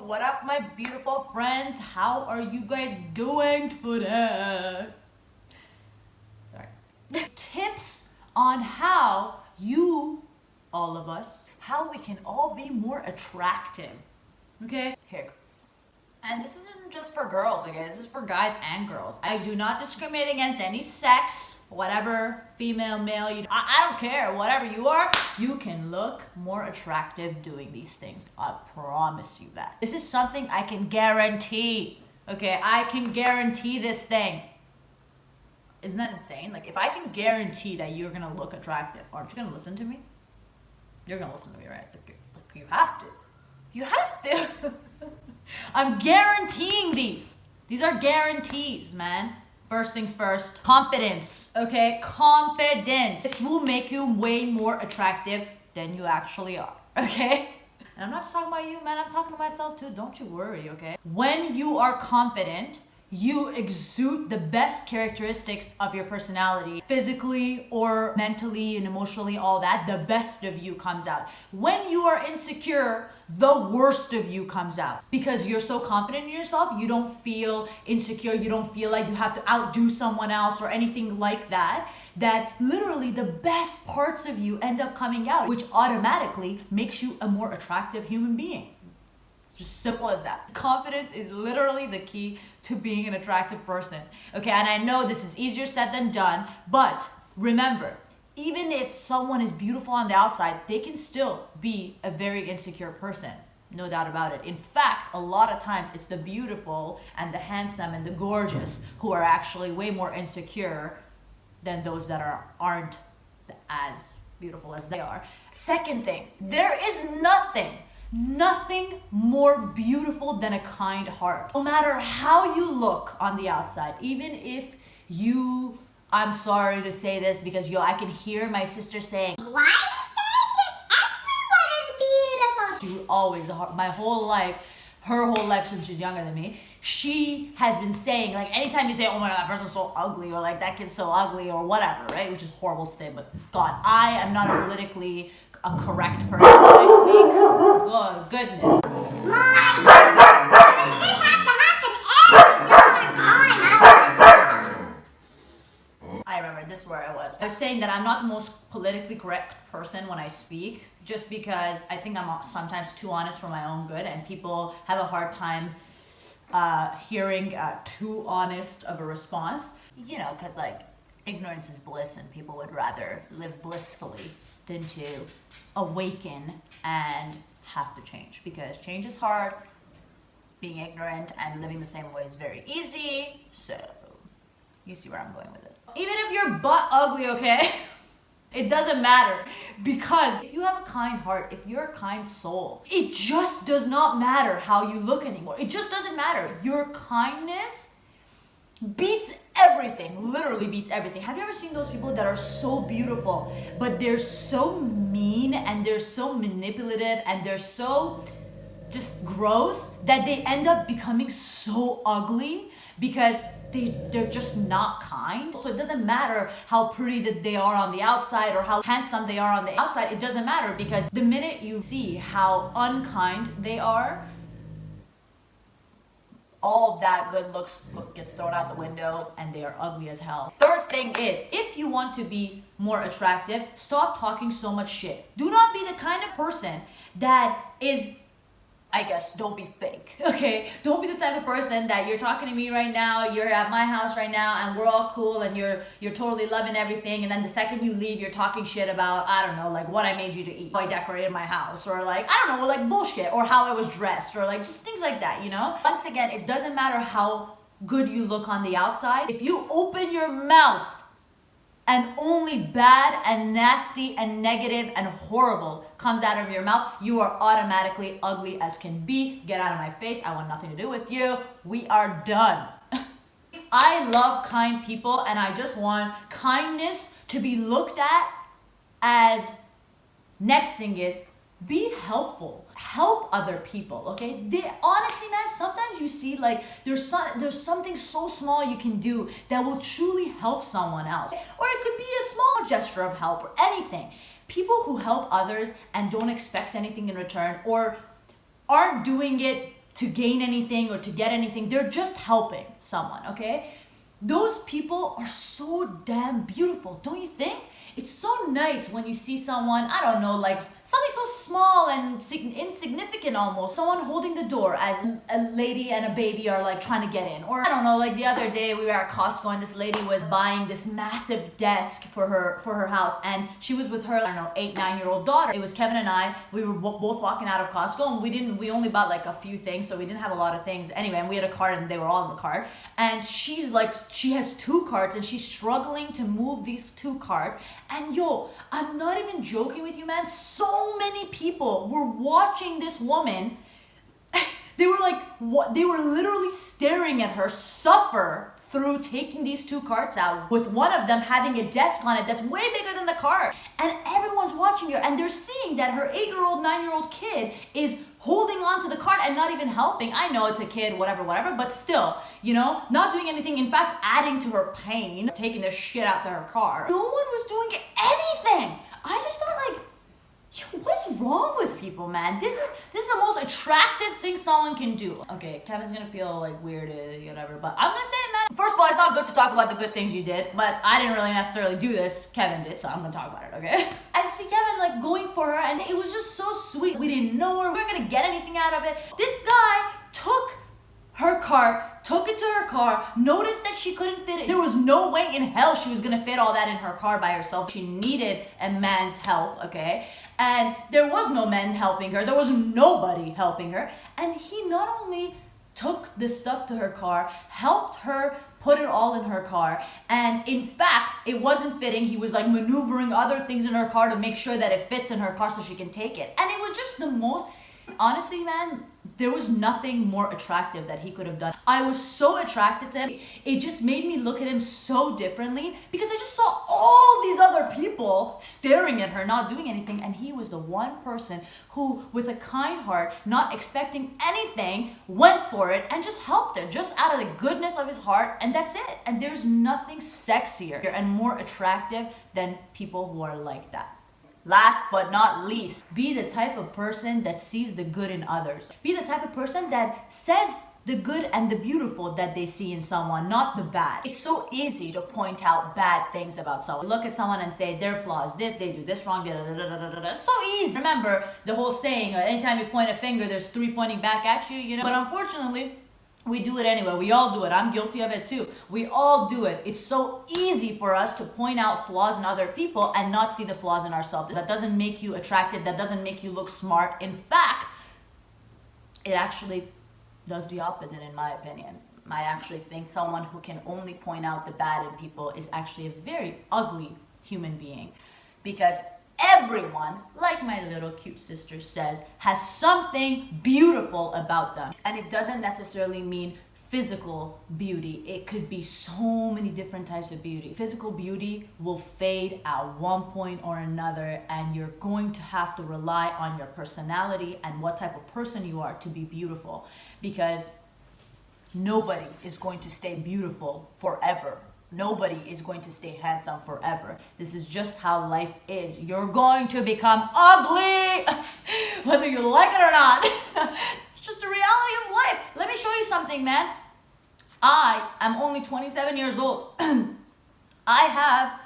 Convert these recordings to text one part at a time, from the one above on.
What up, my beautiful friends? How are you guys doing today? Sorry. Tips on how all of us, how we can all be more attractive. Okay? Here goes. And this isn't just for girls, okay? This is for guys and girls. I do not discriminate against any sex, whatever, female, male, I don't care, whatever you are, you can look more attractive doing these things. I promise you that. This is something I can guarantee, okay? I can guarantee this thing. Isn't that insane? Like, if I can guarantee that you're gonna look attractive, aren't you gonna listen to me? You're gonna listen to me, right? Like, you have to. You have to. I'm guaranteeing these. These are guarantees, man. First things first, confidence, okay? Confidence. This will make you way more attractive than you actually are, okay? And I'm not just talking about you, man. I'm talking to myself too. Don't you worry, okay? When you are confident, you exude the best characteristics of your personality, physically or mentally and emotionally, all that. The best of you comes out. When you are insecure, the worst of you comes out, because you're so confident in yourself. You don't feel insecure. You don't feel like you have to outdo someone else or anything like that. That literally the best parts of you end up coming out, which automatically makes you a more attractive human being. Just simple as that. Confidence is literally the key to being an attractive person. Okay, and I know this is easier said than done, but remember, even if someone is beautiful on the outside, they can still be a very insecure person. No doubt about it. In fact, a lot of times it's the beautiful and the handsome and the gorgeous who are actually way more insecure than those that aren't as beautiful as they are. Second thing, there is nothing more beautiful than a kind heart. No matter how you look on the outside, even if I'm sorry to say this because I can hear my sister saying, "Why are you saying this? Everyone is beautiful." She always, my whole life, her whole life since she's younger than me, she has been saying, like, anytime you say, "Oh my God, that person's so ugly," or like, "That kid's so ugly," or whatever, right? Which is horrible to say, but God, I am not a politically correct person. I speak, oh goodness. Mom, does this have to happen every time? I remember, this is where I was. I was saying that I'm not the most politically correct person when I speak, just because I think I'm sometimes too honest for my own good, and people have a hard time hearing too honest of a response. You know, because like, ignorance is bliss, and people would rather live blissfully than to awaken and have to change, because change is hard. Being ignorant and living the same way is very easy. So you see where I'm going with it. Even if you're butt ugly, okay? It doesn't matter, because if you have a kind heart, if you're a kind soul, it just does not matter how you look anymore. It just doesn't matter. Your kindness beats everything, literally beats everything. Have you ever seen those people that are so beautiful, but they're so mean and they're so manipulative and they're so just gross that they end up becoming so ugly because they're just not kind? So it doesn't matter how pretty that they are on the outside or how handsome they are on the outside. It doesn't matter, because the minute you see how unkind they are, all of that good looks gets thrown out the window and they are ugly as hell. Third thing is, if you want to be more attractive, stop talking so much shit. Do not be the kind of person that is, I guess, don't be fake, okay? Don't be the type of person that you're talking to me right now, you're at my house right now, and we're all cool, and you're totally loving everything, and then the second you leave, you're talking shit about, I don't know, like what I made you to eat, how I decorated my house, or like, I don't know, like bullshit, or how I was dressed, or like just things like that, you know? Once again, it doesn't matter how good you look on the outside. If you open your mouth and only bad and nasty and negative and horrible comes out of your mouth, you are automatically ugly as can be. Get out of my face. I want nothing to do with you. We are done. I love kind people, and I just want kindness to be looked at as, next thing is, be helpful. Help other people, okay? Honestly, man, sometimes you see like there's something so small you can do that will truly help someone else. Or it could be a small gesture of help or anything. People who help others and don't expect anything in return, or aren't doing it to gain anything or to get anything. They're just helping someone, okay? Those people are so damn beautiful, don't you think? It's so nice when you see someone, I don't know, like something so small and insignificant almost. Someone holding the door as a lady and a baby are like trying to get in. Or I don't know, like the other day we were at Costco and this lady was buying this massive desk for her house, and she was with her, I don't know, 8-9-year-old daughter. It was Kevin and I. We were both walking out of Costco, and we only bought like a few things, so we didn't have a lot of things. Anyway, and we had a cart and they were all in the cart. And she's like, she has 2 carts and she's struggling to move these 2 carts. And yo, I'm not even joking with you, man. So many people were watching this woman. They were like, what? They were literally staring at her suffer through taking these 2 carts out, with one of them having a desk on it that's way bigger than the cart. And everyone's watching her, and they're seeing that her 8-year-old, 9-year-old kid is holding on to the cart and not even helping. I know it's a kid, whatever, but still, you know, not doing anything. In fact, adding to her pain, taking the shit out to her car. No one was doing anything. I just thought, like, yo, what's wrong with people, man? This is the most attractive thing someone can do. Okay, Kevin's gonna feel like weird, whatever, but I'm gonna say it, man. First of all, it's not good to talk about the good things you did, but I didn't really necessarily do this. Kevin did, so I'm gonna talk about it, okay? I see Kevin like going for her, and it was just so sweet. We didn't know her. We weren't gonna get anything out of it. This guy took her cart, took it to her car, noticed that she couldn't fit it. There was no way in hell she was gonna fit all that in her car by herself. She needed a man's help, okay? And there was no man helping her. There was nobody helping her. And he not only took this stuff to her car, helped her put it all in her car, and in fact, it wasn't fitting. He was like maneuvering other things in her car to make sure that it fits in her car so she can take it. And it was just the most, honestly, man, there was nothing more attractive that he could have done. I was so attracted to him. It just made me look at him so differently because I just saw all these other people staring at her, not doing anything. And he was the one person who, with a kind heart, not expecting anything, went for it and just helped her, just out of the goodness of his heart. And that's it. And there's nothing sexier and more attractive than people who are like that. Last but not least, be the type of person that sees the good in others. Be the type of person that says the good and the beautiful that they see in someone, not the bad. It's so easy to point out bad things about someone. Look at someone and say their flaws, this, they do this wrong, so easy. Remember the whole saying, anytime you point a finger, there's 3 pointing back at you, you know? But unfortunately, we do it anyway. We all do it. I'm guilty of it too. We all do it. It's so easy for us to point out flaws in other people and not see the flaws in ourselves. That doesn't make you attractive. That doesn't make you look smart. In fact, it actually does the opposite, in my opinion. I actually think someone who can only point out the bad in people is actually a very ugly human being, because everyone, like my little cute sister says, has something beautiful about them. And it doesn't necessarily mean physical beauty. It could be so many different types of beauty. Physical beauty will fade at one point or another, and you're going to have to rely on your personality and what type of person you are to be beautiful, because nobody is going to stay beautiful forever. Nobody is going to stay handsome forever. This is just how life is. You're going to become ugly, whether you like it or not. It's just the reality of life. Let me show you something, man. I am only 27 years old. I have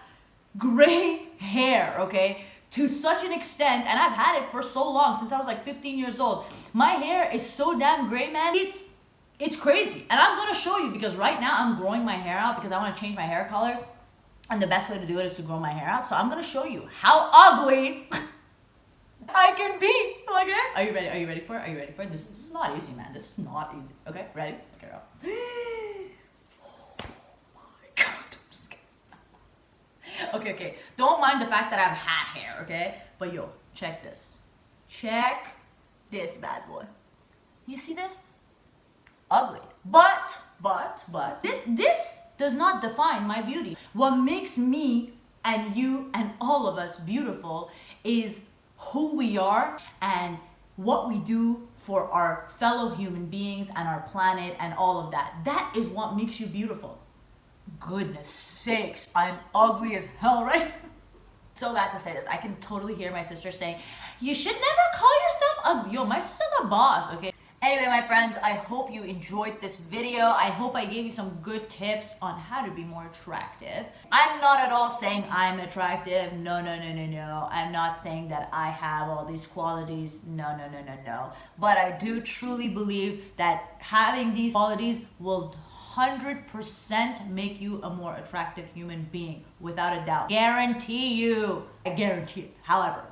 gray hair, okay? To such an extent, and I've had it for so long, since I was like 15 years old. My hair is so damn gray, man. It's crazy. And I'm gonna show you, because right now I'm growing my hair out because I want to change my hair color. And the best way to do it is to grow my hair out. So I'm gonna show you how ugly I can be. Okay? Are you ready? Are you ready for it? Are you ready for it? This is not easy, man. This is not easy. Okay? Ready? Okay, go. Oh my god, I'm just kidding. Okay. Don't mind the fact that I have hat hair, okay? But yo, check this. Check this bad boy. You see this? Ugly. But this does not define my beauty. What makes me and you and all of us beautiful is who we are and what we do for our fellow human beings and our planet and all of that. That is what makes you beautiful. Goodness sakes, I'm ugly as hell, right? So bad to say this. I can totally hear my sister saying, you should never call yourself ugly. Yo, my sister's a boss, okay? Anyway, my friends, I hope you enjoyed this video. I hope I gave you some good tips on how to be more attractive. I'm not at all saying I'm attractive. No. I'm not saying that I have all these qualities. No. But I do truly believe that having these qualities will 100% make you a more attractive human being, without a doubt. Guarantee you. I guarantee it. However,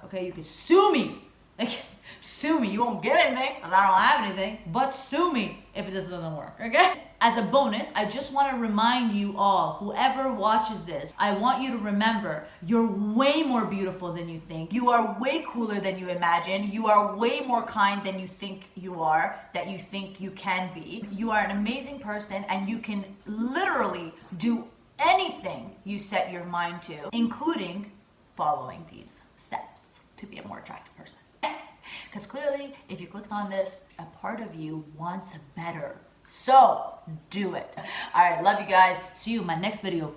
okay, you can sue me. Like, sue me. You won't get anything because I don't have anything, but sue me if this doesn't work, okay? As a bonus, I just want to remind you all, whoever watches this, I want you to remember, you're way more beautiful than you think. You are way cooler than you imagine. You are way more kind than you think you are, that you think you can be. You are an amazing person, and you can literally do anything you set your mind to, including following these steps to be a more attractive person. Because clearly, if you clicked on this, a part of you wants better. So, do it. All right, love you guys. See you in my next video.